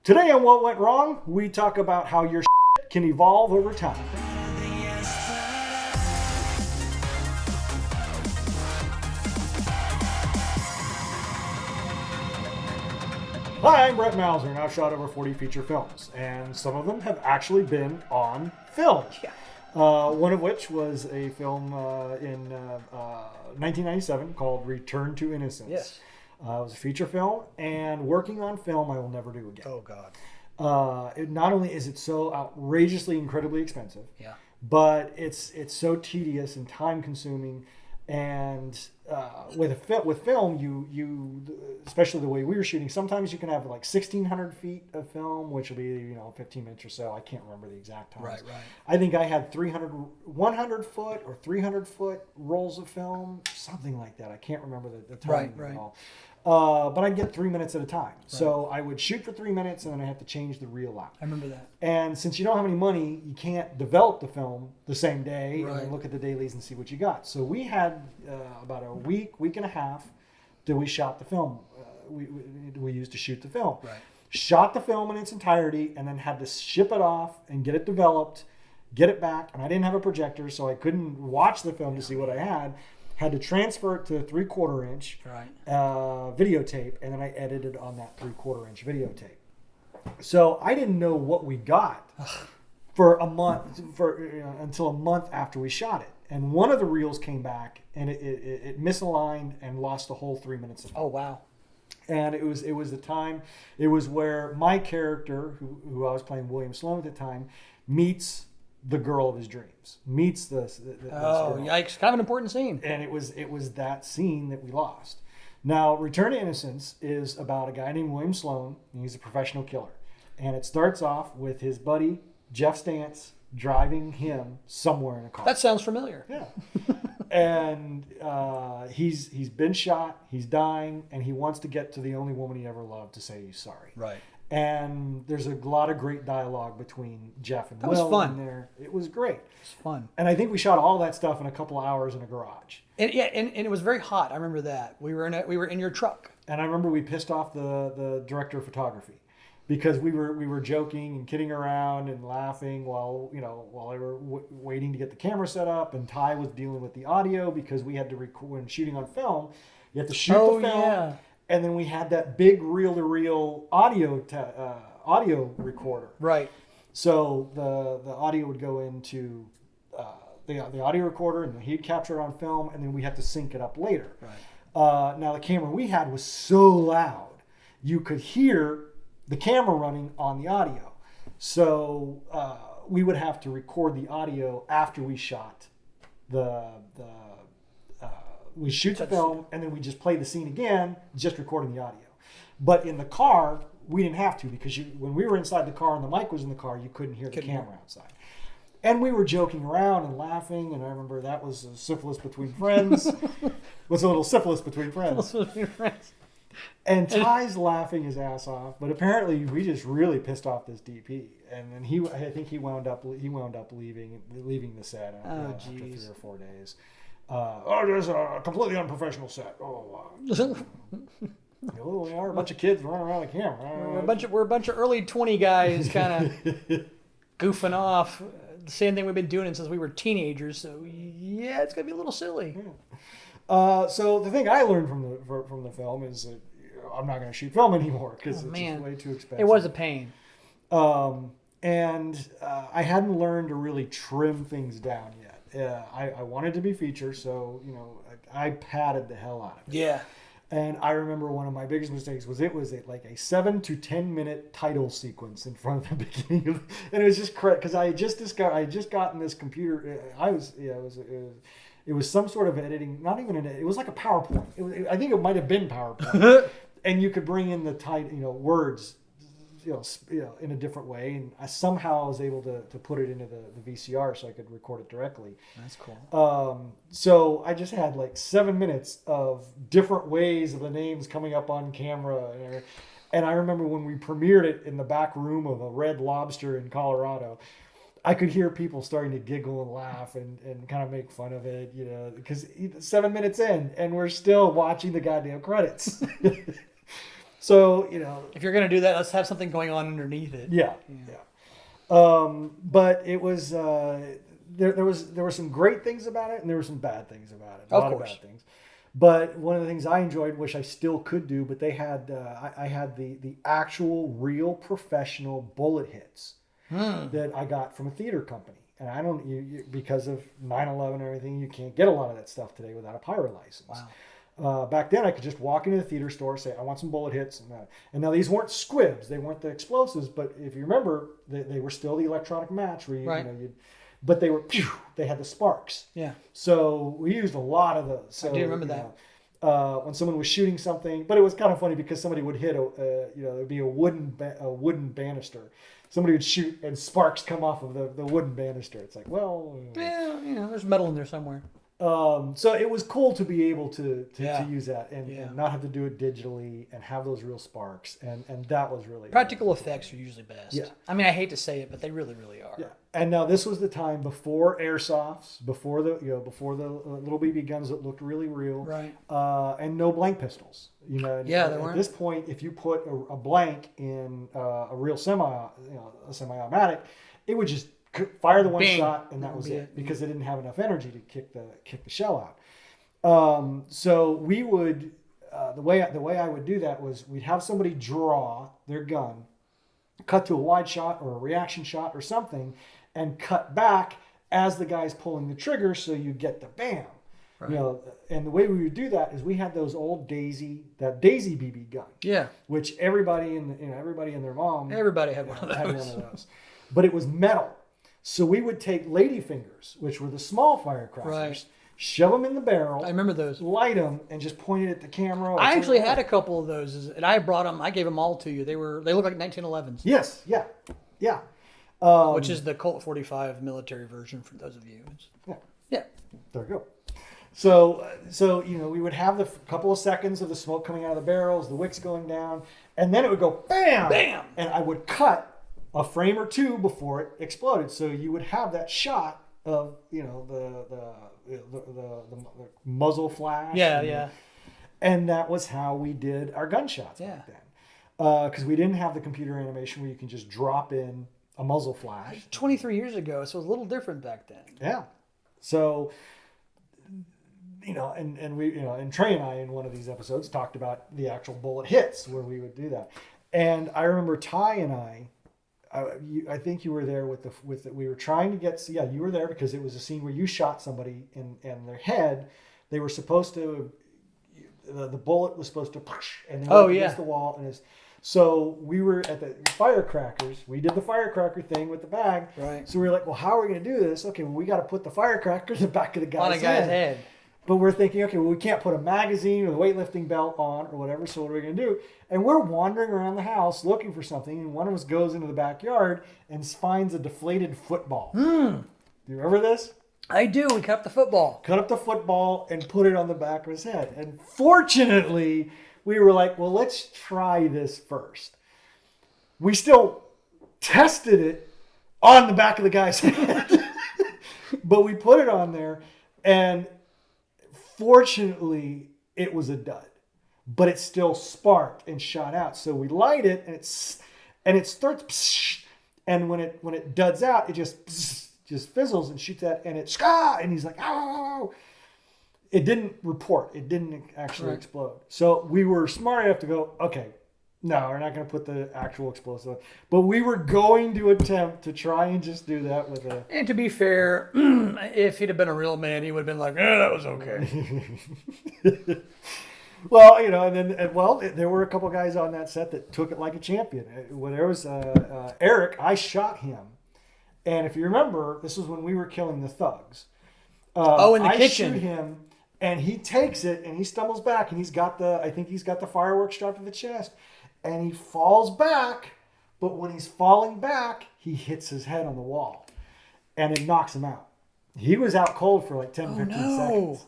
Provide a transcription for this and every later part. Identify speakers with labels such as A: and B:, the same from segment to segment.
A: Today on What Went Wrong, we talk about how your shit can evolve over time. Hi, I'm Brett Mauser, and I've shot over 40 feature films, and some of them have actually been on film.
B: Yeah.
A: One of which was a film in 1997 called Return to Innocence.
B: Yes.
A: It was a feature film, and working on film I will never do again.
B: Oh, God.
A: Not only is it so outrageously, incredibly expensive,
B: Yeah.
A: but it's so tedious and time consuming. And with film, you especially the way we were shooting, sometimes you can have like 1,600 feet of film, which will be 15 minutes or so. I can't remember the exact times.
B: Right.
A: I think I had 100 foot or 300 foot rolls of film, something like that. I can't remember the timing at all. But I'd get 3 minutes at a time. So I would shoot for 3 minutes and then I had to change the reel out.
B: I remember that.
A: And since you don't have any money, you can't develop the film the same day and then look at the dailies and see what you got. So we had about a week and a half that we shot the film. We used to shoot the film.
B: Right.
A: Shot the film in its entirety and then had to ship it off and get it developed, get it back. And I didn't have a projector, so I couldn't watch the film to see what I had. Had to transfer it to a 3/4 inch videotape, and then I edited on that 3/4 inch videotape. So I didn't know what we got for a month, until a month after we shot it. And one of the reels came back, and it misaligned and lost the whole 3 minutes of film.
B: Oh, wow.
A: And it was the time. It was where my character, who I was playing, William Sloan at the time, meets the girl of his dreams, meets this girl.
B: Yikes. Kind of an important scene.
A: And it was that scene that we lost. Now, Return to Innocence is about a guy named William Sloan, and he's a professional killer. And it starts off with his buddy, Jeff Stantz, driving him somewhere in a car.
B: That sounds familiar.
A: Yeah. And he's been shot, he's dying, and he wants to get to the only woman he ever loved to say he's sorry.
B: Right.
A: And there's a lot of great dialogue between Jeff and Will.
B: That was fun.
A: In there. It was great. It
B: was fun.
A: And I think we shot all that stuff in a couple hours in a garage.
B: And it was very hot. I remember that. We were in your truck.
A: And I remember we pissed off the director of photography because we were joking and kidding around and laughing while they were waiting to get the camera set up, and Ty was dealing with the audio because we had to record when shooting on film. You have to shoot the film.
B: Yeah. And
A: then we had that big reel-to-reel audio recorder.
B: Right.
A: So the audio would go into the audio recorder, and he'd capture it on film, and then we had to sync it up later.
B: Right.
A: Now the camera we had was so loud, you could hear the camera running on the audio. So we would have to record the audio after we shot we shoot the film, and then we just play the scene again, just recording the audio. But in the car, we didn't have to, because when we were inside the car and the mic was in the car, you couldn't hear the camera outside. And we were joking around and laughing, and I remember that was a syphilis between friends. Was a little syphilis between friends. And Ty's laughing his ass off, but apparently we just really pissed off this DP, and then I think he wound up leaving the set after 3 or 4 days. There's a completely unprofessional set. We are a bunch of kids running around the camera.
B: We're a bunch of early 20 guys kind of goofing off. The same thing we've been doing since we were teenagers. So yeah, it's gonna be a little silly.
A: Yeah. So the thing I learned from the film is that I'm not going to shoot film anymore because it's just way too expensive.
B: It was a pain.
A: And I hadn't learned to really trim things down yet. I wanted to be feature, so I padded the hell out of it.
B: Yeah.
A: And I remember one of my biggest mistakes was like a 7 to 10 minute title sequence in front of the beginning of, and it was just correct because I had just gotten this computer. It was some sort of editing, not even it was like a PowerPoint. I think it might have been PowerPoint, and you could bring in the words, in a different way, and I somehow was able to put it into the VCR so I could record it directly.
B: That's cool.
A: So I just had like 7 minutes of different ways of the names coming up on camera, and I remember when we premiered it in the back room of a Red Lobster in Colorado, I could hear people starting to giggle and laugh and kind of make fun of it, because 7 minutes in and we're still watching the goddamn credits. So, you know,
B: If you're going to do that, let's have something going on underneath it.
A: yeah. But it was there were some great things about it, and there were some bad things about it. A lot of bad things. But one of the things I enjoyed, which I still could do, but they had I had the actual real professional bullet hits that I got from a theater company. And I don't because of 9/11 and everything, you can't get a lot of that stuff today without a pyro license.
B: Wow.
A: Back then, I could just walk into the theater store, say, I want some bullet hits. And now these weren't squibs. They weren't the explosives. But if you remember, they were still the electronic match. Where but they were, they had the sparks.
B: Yeah.
A: So we used a lot of those. So,
B: I do remember that.
A: When someone was shooting something, but it was kind of funny because somebody would hit there'd be a wooden banister. Somebody would shoot and sparks come off of the wooden banister. It's like, well,
B: Yeah, there's metal in there somewhere.
A: so it was cool to be able to use that and not have to do it digitally and have those real sparks, and that was really
B: Practical effects are usually best.
A: Yeah.
B: I mean, I hate to say it, but they really, really are.
A: Yeah. And now this was the time before airsofts, before the little BB guns that looked really real,
B: Right.
A: And no blank pistols.
B: there
A: at
B: weren't.
A: this point, if you put a blank in a real semi-automatic, it would just fire the one
B: Bing.
A: shot and that
B: That would
A: was
B: be
A: it
B: it.
A: because it didn't have enough energy to kick the shell out. So we would the way I would do that was we'd have somebody draw their gun, cut to a wide shot or a reaction shot or something, and cut back as the guy's pulling the trigger, so you get the bam.
B: Right.
A: And the way we would do that is we had those old Daisy BB gun,
B: Yeah.
A: which everybody everybody and their mom
B: Everybody had one of those.
A: had one of those, but it was metal. So we would take ladyfingers, which were the small firecrackers,
B: Right.
A: shove them in the barrel,
B: I remember those.
A: light them, and just point it at the camera.
B: I actually had a couple of those, and I brought them. I gave them all to you. They look like 1911s,
A: Yes, yeah.
B: which is the Colt 45 military version for those of you. Yeah.
A: There you go. So we would have the couple of seconds of the smoke coming out of the barrels, the wicks going down, and then it would go bam,
B: Bam!
A: and I would cut a frame or two before it exploded. So you would have that shot of the muzzle flash.
B: Yeah.
A: And that was how we did our gunshots back then, because we didn't have the computer animation where you can just drop in a muzzle flash.
B: 23 years ago, so it was a little different back then.
A: Yeah. So, and we, and Trey and I in one of these episodes talked about the actual bullet hits where we would do that. And I remember Ty and I think you were there we were trying to get, you were there because it was a scene where you shot somebody in their head. They were supposed to, the bullet was supposed to, and they went against the wall. And so we were at the firecrackers. We did the firecracker thing with the bag.
B: Right.
A: So we were like, well, how are we going to do this? Okay, well, we got to put the firecracker in the back of the guy's
B: On a guy's head.
A: But we're thinking, okay, well, we can't put a magazine or the weightlifting belt on or whatever, so what are we going to do? And we're wandering around the house looking for something, and one of us goes into the backyard and finds a deflated football. Do you remember this?
B: I do. We cut up the football.
A: Cut up the football and put it on the back of his head. And fortunately, we were like, well, let's try this first. We still tested it on the back of the guy's head. But we put it on there, and fortunately, it was a dud. But it still sparked and shot out. So we light it, and it starts, and when it duds out, it just fizzles and shoots out, and it's and he's like, oh. It didn't report. It didn't actually explode. So we were smart enough to go, okay, no, we're not going to put the actual explosive on. But we were going to attempt to try and just do that with a...
B: And to be fair, if he'd have been a real man, he would have been like, that was okay.
A: Well, there were a couple guys on that set that took it like a champion. When there was Eric, I shot him. And if you remember, this was when we were killing the thugs.
B: In the kitchen.
A: I shoot him, and he takes it, and he stumbles back, and he's got the fireworks strapped to the chest. And he falls back, but when he's falling back, he hits his head on the wall. And it knocks him out. He was out cold for like 10, 15 seconds.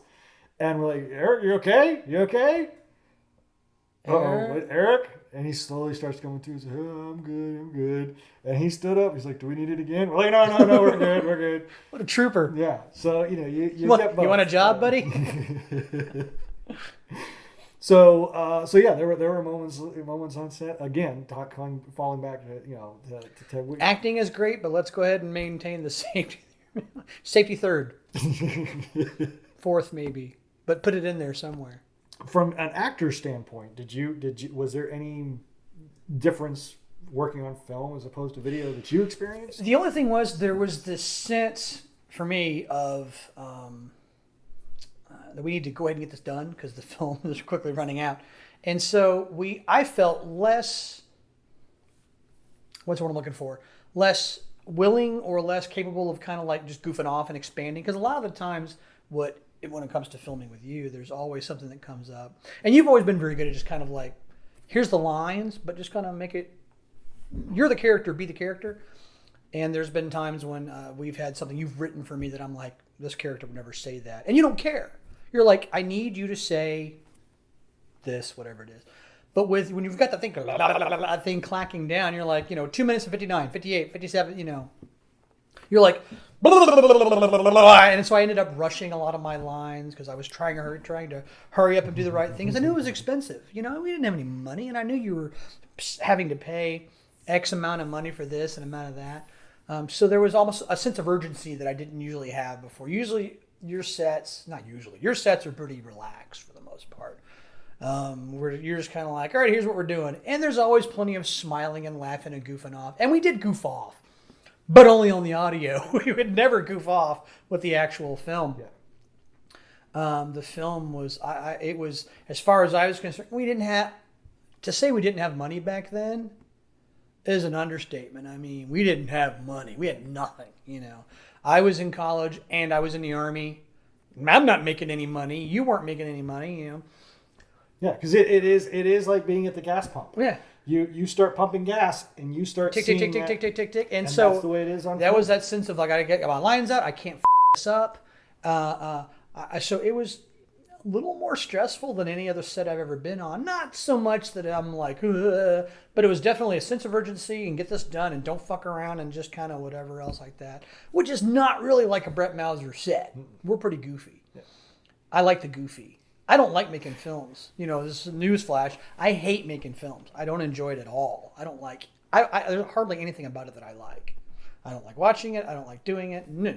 A: And we're like, Eric, you okay? You okay? Uh-oh, Eric? And he slowly starts coming to. He's like, oh, I'm good. And he stood up. He's like, do we need it again? We're like, no, we're good.
B: What a trooper.
A: Yeah. So, you get both.
B: You want a job, buddy?
A: So yeah, there were moments on set. Again, falling back to
B: Acting is great, but let's go ahead and maintain the safety third, fourth maybe, but put it in there somewhere.
A: From an actor's standpoint, was there any difference working on film as opposed to video that you experienced?
B: The only thing was there was this sense for me of that we need to go ahead and get this done because the film is quickly running out. And so I felt less, what's the word I'm looking for? Less willing or less capable of kind of like just goofing off and expanding. Because a lot of the times when it comes to filming with you, there's always something that comes up. And you've always been very good at just kind of like, here's the lines, but just kind of make it, you're the character, be the character. And there's been times when we've had something you've written for me that I'm like, this character would never say that. And you don't care. You're like, I need you to say this, whatever it is. But when you've got the thing clacking down, you're like, 2 minutes and 59, 58, 57, you're like, and so I ended up rushing a lot of my lines because I was trying to hurry up and do the right thing because I knew it was expensive. We didn't have any money, and I knew you were having to pay X amount of money for this and amount of that. So there was almost a sense of urgency that I didn't usually have before. Usually your sets are pretty relaxed for the most part. Where you're just kind of like, all right, here's what we're doing. And there's always plenty of smiling and laughing and goofing off. And we did goof off, but only on the audio. We would never goof off with the actual film. Yeah. The film was, it was, as far as I was concerned, to say we didn't have money back then is an understatement. I mean, we didn't have money. We had nothing, I was in college and I was in the Army. I'm not making any money. You weren't making any money,
A: Yeah, because it is like being at the gas pump.
B: Yeah.
A: You start pumping gas and you start
B: tick,
A: seeing
B: tick, tick, tick, tick, tick, tick. And
A: so that's the way it is on
B: that
A: film.
B: was that sense of like, I gotta get my lines out. I can't this up. So it was a little more stressful than any other set I've ever been on. Not so much that I'm like, but it was definitely a sense of urgency and get this done and don't fuck around and just kind of whatever else like that, which is not really like a Brett Mauser set. We're pretty goofy. Yeah. I like the goofy. I don't like making films. This is a newsflash. I hate making films. I don't enjoy it at all. I don't like, there's hardly anything about it that I like. I don't like watching it. I don't like doing it. No.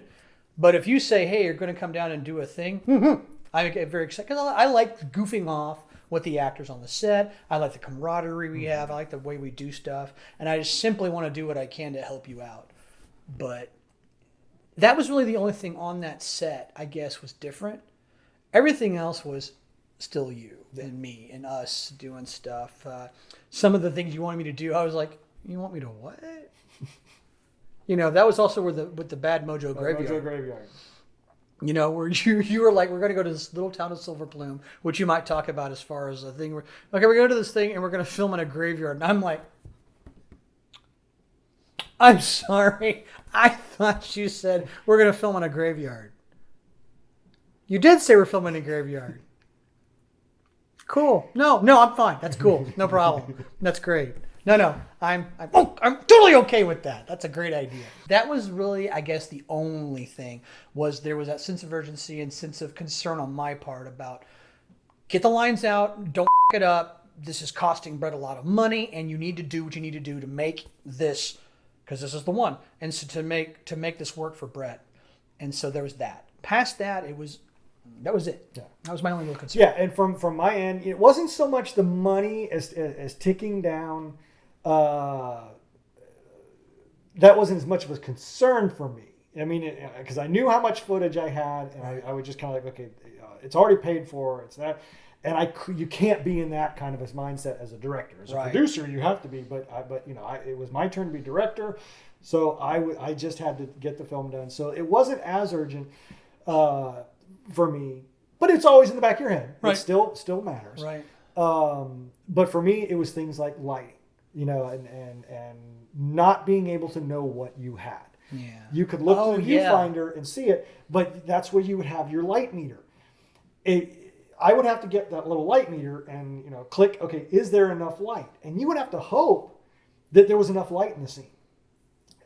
B: But if you say, hey, you're going to come down and do a thing, I get very excited because I like goofing off with the actors on the set. I like the camaraderie we have. I like the way we do stuff. And I just simply want to do what I can to help you out. But that was really the only thing on that set, I guess, was different. Everything else was still you and me and us doing stuff. Some of the things you wanted me to do, I was like, you want me to what? That was also with the Bad Mojo Graveyard.
A: Mojo Graveyard.
B: Where you were like, we're going to go to this little town of Silver Plume, which you might talk about as far as a thing. We're going to this thing and we're going to film in a graveyard. And I'm like, I'm sorry. I thought you said we're going to film in a graveyard. You did say we're filming in a graveyard. Cool. No, I'm fine. That's cool. No problem. That's great. No, I'm totally okay with that. That's a great idea. That was really, I guess, the only thing was there was that sense of urgency and sense of concern on my part about get the lines out, don't f it up. This is costing Brett a lot of money, and you need to do what you need to do to make this, because this is the one, and so to make this work for Brett. And so there was that. Past that, that was it. Yeah. That was my only real concern.
A: Yeah, and from my end, it wasn't so much the money as ticking down. That wasn't as much of a concern for me. I mean, because I knew how much footage I had, and I would just kind of like, okay, it's already paid for. It's that, and you can't be in that kind of a mindset as a director. As a producer, you have to be. But it was my turn to be director, so I just had to get the film done. So it wasn't as urgent for me, but it's always in the back of your head. Right. It still matters.
B: Right.
A: But for me, it was things like lighting. And not being able to know what you had. Yeah. You could look through the viewfinder and see it, but that's where you would have your light meter. I would have to get that little light meter and click, okay, is there enough light? And you would have to hope that there was enough light in the scene.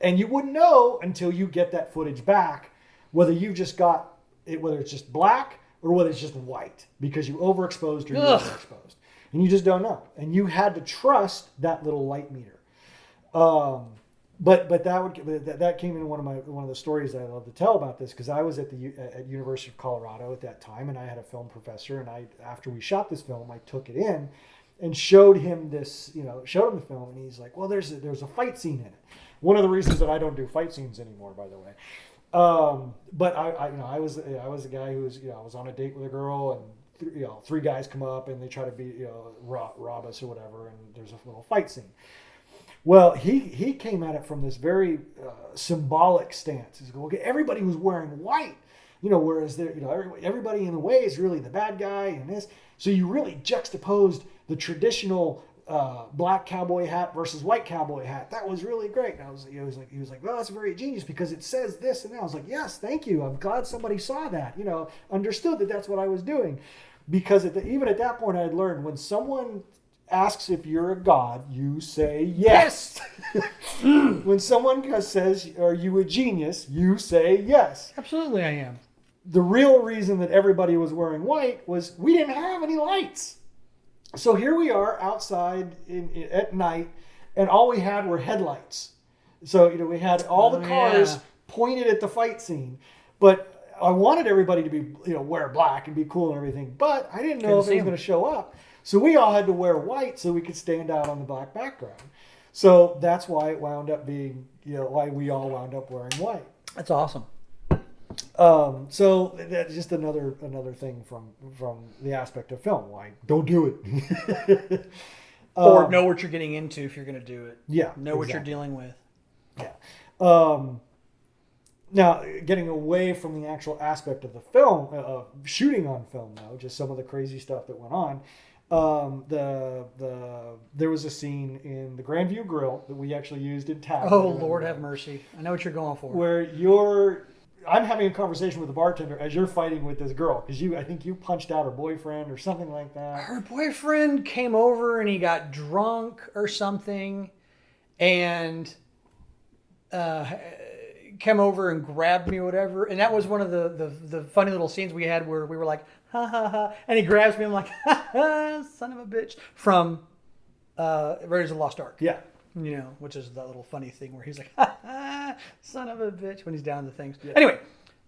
A: And you wouldn't know until you get that footage back whether you just got it, whether it's just black or whether it's just white because you overexposed or you
B: Ugh.
A: underexposed. And you just don't know. And you had to trust that little light meter. But that came in one of the stories that I love to tell about this, because I was at University of Colorado at that time, and I had a film professor, and after we shot this film, I took it in and showed him the film, and he's like, well, there's a fight scene in it. One of the reasons that I don't do fight scenes anymore, by the way. But I was a guy who was, I was on a date with a girl, and three guys come up and they try to rob us or whatever, and there's a little fight scene. Well, he came at it from this very symbolic stance. He's like, okay, everybody was wearing white, whereas everybody in the way is really the bad guy and this. So you really juxtaposed the traditional black cowboy hat versus white cowboy hat. That was really great. And he was like, well, that's very genius because it says this and that. I was like, yes, thank you. I'm glad somebody saw that. Understood that that's what I was doing, because even at that point I had learned when someone asks if you're a god, you say yes. When someone says, are you a genius, you say yes.
B: Absolutely, I am.
A: The real reason that everybody was wearing white was we didn't have any lights. So here we are outside at night, and all we had were headlights. So we had all the cars pointed at the fight scene, but I wanted everybody to be wear black and be cool and everything, but I didn't know if it was going to show up. So we all had to wear white so we could stand out on the black background. So that's why it wound up being, why we all wound up wearing white.
B: That's awesome.
A: So that's just another thing from the aspect of film. Why don't do it?
B: Or know what you're getting into if you're going to do it.
A: Yeah.
B: Know what you're dealing with.
A: Yeah. Now, getting away from the actual aspect of the film, shooting on film, though, just some of the crazy stuff that went on. There was a scene in the Grandview Grill that we actually used in Tag.
B: Oh, Lord have mercy. I know what you're going for.
A: Where I'm having a conversation with the bartender as you're fighting with this girl, because I think you punched out her boyfriend or something like that.
B: Her boyfriend came over and he got drunk or something, and came over and grabbed me or whatever. And that was one of the funny little scenes we had where we were like, ha ha ha, and he grabs me. I'm like, ha ha, son of a bitch, from Raiders of the Lost Ark.
A: Yeah.
B: Which is that little funny thing where he's like, ha ha, son of a bitch, when he's down the things. Yeah. Anyway,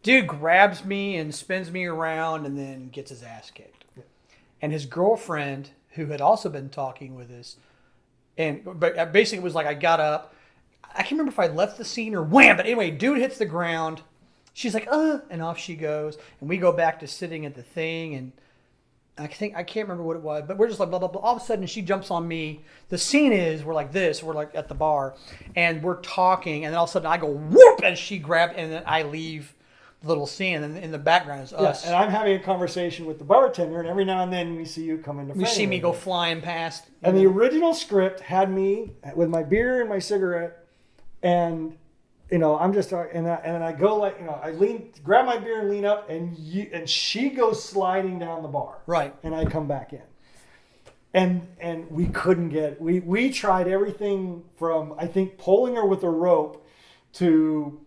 B: dude grabs me and spins me around and then gets his ass kicked. Yeah. And his girlfriend, who had also been talking with us, but basically it was like I got up. I can't remember if I left the scene or wham, but anyway, dude hits the ground. She's like, and off she goes. And we go back to sitting at the thing, and I can't remember what it was, but we're just like blah, blah, blah. All of a sudden, she jumps on me. The scene is, we're like this, we're like at the bar, and we're talking, and then all of a sudden I go, whoop, and she grabbed, and then I leave the little scene, and in the background is us.
A: And I'm having a conversation with the bartender, and every now and then we see you come into frame.
B: You see me go flying past.
A: And the original script had me with my beer and my cigarette, and I'm just and I go like I grab my beer and lean up, and she goes sliding down the bar,
B: right,
A: and I come back in, and we couldn't get we tried everything from I think pulling her with a rope to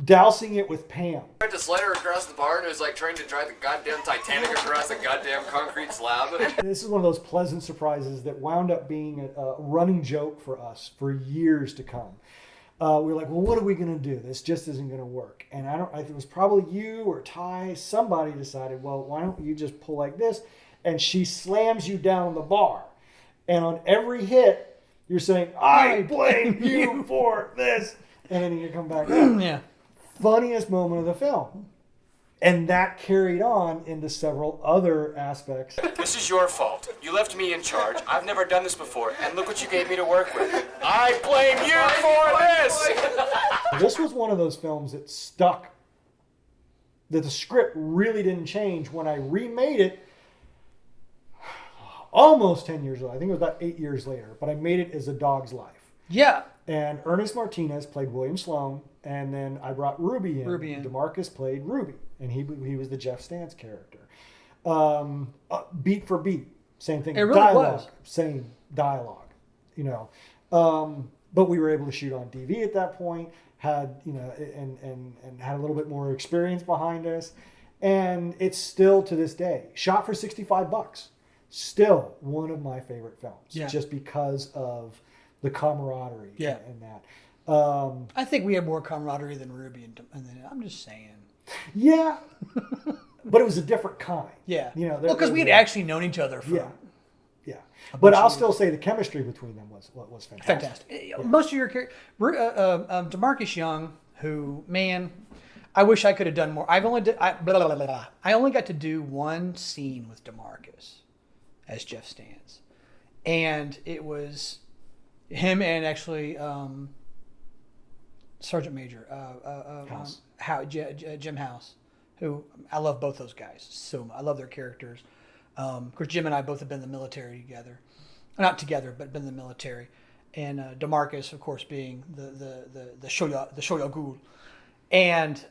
A: dousing it with Pam.
C: Tried to slide her across the bar, and it was like trying to drive the goddamn Titanic across a goddamn concrete slab.
A: This is one of those pleasant surprises that wound up being a running joke for us for years to come. We were like, well, what are we going to do? This just isn't going to work. And I think it was probably you or Ty. Somebody decided, well, why don't you just pull like this? And she slams you down the bar. And on every hit, you're saying, I blame you for this. And then you come back up.
B: Yeah.
A: Funniest moment of the film. And that carried on into several other aspects.
C: This is your fault. You left me in charge. I've never done this before, and look what you gave me to work with. I blame you for this!
A: This was one of those films that stuck, that the script really didn't change when I remade it almost 10 years later. I think it was about 8 years later, but I made it as A Dog's Life.
B: Yeah.
A: And Ernest Martinez played William Sloan, and then I brought Ruby in. DeMarcus played Ruby, and he was the Jeff Stantz character. Beat for beat, same thing.
B: It really
A: dialogue,
B: was.
A: Same dialogue, But we were able to shoot on DV at that point. Had and had a little bit more experience behind us, And it's still to this day shot for $65. Still one of my favorite films, just because of the camaraderie and that.
B: I think we had more camaraderie than Ruby and then I'm just saying.
A: Yeah, but it was a different kind.
B: Yeah,
A: well,
B: because we had actually known each other for
A: But I'll still say the chemistry between them was fantastic.
B: Fantastic. Most of your characters, DeMarcus Young, who, man, I wish I could have done more. I only got to do one scene with DeMarcus as Jeff Stans, and it was him and actually Sergeant Major Jim House, who I love both those guys so much. I love their characters. Of course, Jim and I both have been in the military together, not together, but been in the military, and DeMarcus, of course, being the Shoya Ghoul, and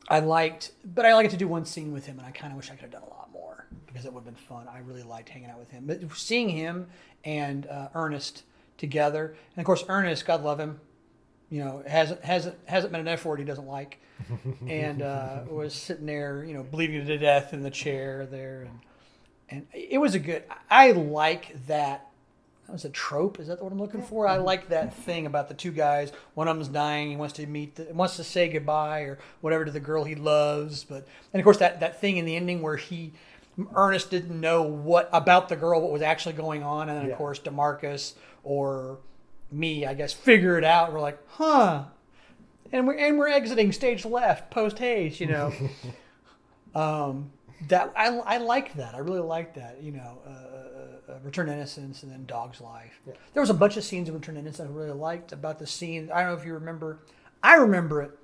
B: I liked to do one scene with him, and I kind of wish I could have done a lot more because it would have been fun. I really liked hanging out with him, but seeing him and Ernest together, and of course, Ernest, God love him, hasn't been an F word he doesn't like. And was sitting there, bleeding to death in the chair there, and it was I like that. That was a trope. Is that what I'm looking for? I like that thing about the two guys. One of them's dying. He wants to say goodbye or whatever to the girl he loves. And of course that thing in the ending where Ernest didn't know what about the girl, what was actually going on, and then of course DeMarcus or me, I guess, figure it out. And we're like, huh. And we're exiting stage left post haste, that I like that. I really like that. Return to Innocence and then Dog's Life. Yeah. There was a bunch of scenes in Return to Innocence I really liked about the scene. I don't know if you remember. I remember it.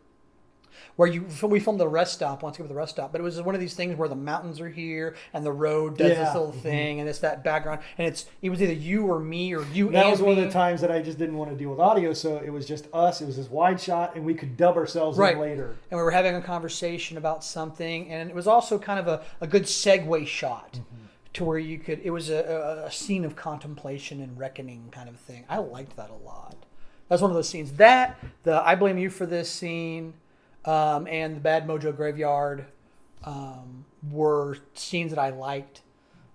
B: Where we filmed the rest stop, once again with the rest stop, but it was one of these things where the mountains are here and the road does this little thing and it's that background, and it was either you or me or you.
A: That was one of the times that I just didn't want to deal with audio, so it was just us. It was this wide shot, and we could dub ourselves in later.
B: And we were having a conversation about something, and it was also kind of a good segue shot to where you could. It was a scene of contemplation and reckoning kind of thing. I liked that a lot. That's one of those scenes. The I Blame You for This scene. And the Bad Mojo Graveyard were scenes that I liked.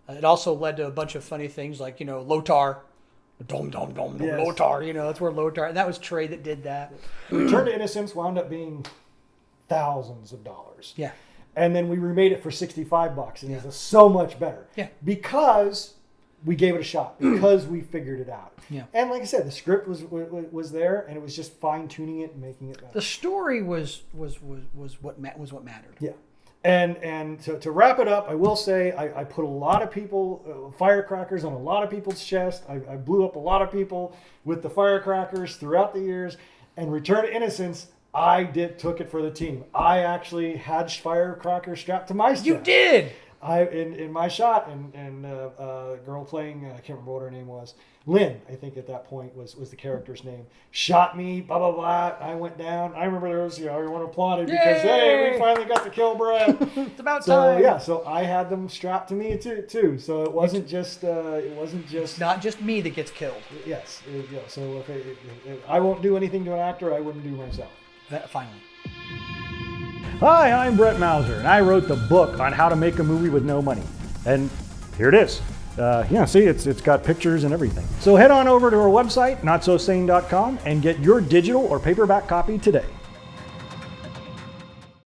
B: It also led to a bunch of funny things like, Lotar. Dom, dom, dom, dom, Lotar. That's where Lotar. And that was Trey that did that.
A: Return to Innocence wound up being thousands of dollars.
B: Yeah.
A: And then we remade it for $65, and it was so much better.
B: Yeah.
A: Because we gave it a shot, because we figured it out.
B: Yeah.
A: And like I said, the script was there, and it was just fine tuning it and making it better.
B: The story was what mattered.
A: Yeah. And to wrap it up, I will say I put a lot of people, firecrackers on a lot of people's chest. I blew up a lot of people with the firecrackers throughout the years. And Return to Innocence, I took it for the team. I actually had firecrackers strapped to my chest.
B: You did.
A: In my shot, and a girl playing, I can't remember what her name was, Lynn, I think at that point was the character's name, shot me, blah, blah, blah. I went down. I remember there was, everyone applauded because, hey, we finally got to kill Brad.
B: It's about time.
A: Yeah, so I had them strapped to me too. So it wasn't just,
B: It's not just me that gets killed.
A: Yes. So if I won't do anything to an actor, I wouldn't do myself.
B: Finally.
D: Hi, I'm Brett Mauser, and I wrote the book on how to make a movie with no money. And here it is. See, it's got pictures and everything. So head on over to our website, notsosane.com, and get your digital or paperback copy today.